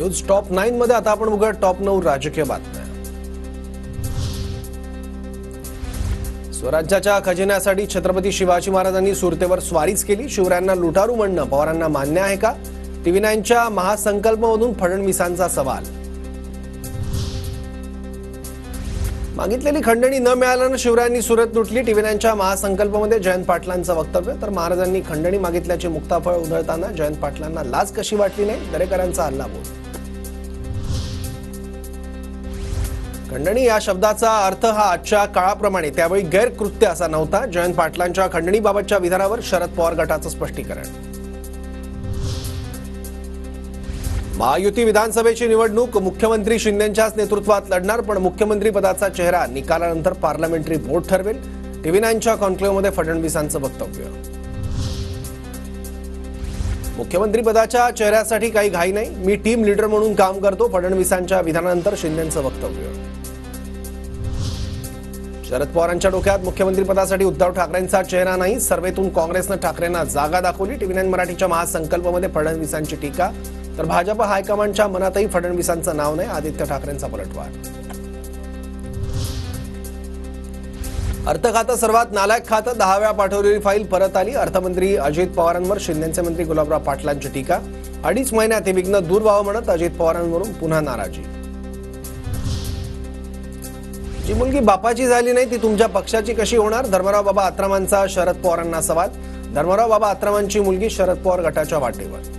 News top 9 मध्ये आता आपण बघूया टॉप 9 राजकीय बातम्या। स्वराज्याच्या खजिन्यासाठी छत्रपती शिवाजी महाराजांनी सुरतेवर स्वारीच केली, शिवरायांना लुटारू म्हणणं पवारांना मान्य आहे का? टीव्ही 9च्या महासंकल्पमधून फडणवीसांचा सवाल। मागितलेली खंडणी न मिळाल्याने शिवरायांनी सुरत लुटली, टीव्ही 9च्या महासंकल्पमध्ये जयंत पाटलांचं वक्तव्य। तर महाराजांनी खंडणी मागितल्याची मुक्ताफळ उधळताना जयंत पाटलांना लाज कशी वाटली नाही, दरेकरांचा हल्लाबोल। खंडणी या शब्दाचा अर्थ हा आजच्या काळाप्रमाणे त्यावेळी गैरकृत्य असा नव्हता। जयंत पाटलांच्या खंडणीबाबतच्या विधानावर शरद पवार गटाचं स्पष्टीकरण। महायुती विधानसभेची निवडणूक मुख्यमंत्री शिंदेंच्याच नेतृत्वात लढणार, पण मुख्यमंत्री पदाचा चेहरा निकालानंतर पार्लमेंटरी बोर्ड ठरवेल। टीव्ही 9च्या कॉन्क्लेव्हमध्ये फडणवीसांचं वक्तव्य। मुख्यमंत्री पदाच्या चेहऱ्यासाठी काही घाई नाही, मी टीम लीडर म्हणून काम करतो, फडणवीसांच्या विधानानंतर शिंदेंचं वक्तव्य। शरद पवारांच्या डोक्यात मुख्यमंत्री पदासाठी उद्धव ठाकरेंचा चेहरा नाही, सर्वेतून काँग्रेसनं ठाकरेंना जागा दाखवली। टीव्ही 9 मराठीच्या महासंकल्पमध्ये फडणवीसांची टीका। तर भाजप हायकमांडच्या मनातही फडणवीसांचं नाव नाही, आदित्य ठाकरेंचा पलटवार। अर्थ खातं सर्वात नालायक खातं, 10 वेळा पाठवलेली फाईल परत आली। अर्थमंत्री अजित पवारांवर शिंदेचे मंत्री गुलाबराव पाटलांची टीका। 2.5 महिन्यात हे विघ्न दूर व्हावं म्हणत अजित पवारांवरून पुन्हा नाराजी। जी मुलगी बापाची झाली नाही ती तुमच्या पक्षाची कशी होणार? धर्मराव बाबा आत्रामांचा शरद पवारांना सवाल। धर्मराव बाबा आत्रामांची मुलगी शरद पवार गटाच्या वाटेवर।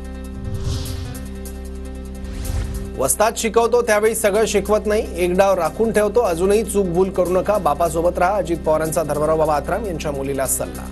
वस्ताद शिकवतो त्यावेळी सगळं शिकवत नाही, एक डाव राखून ठेवतो, अजूनही चूक भूल करू नका, बापासोबत राहा, अजित पवारांचा धर्मराव बाबा आत्राम यांच्या मुलीला सल्ला।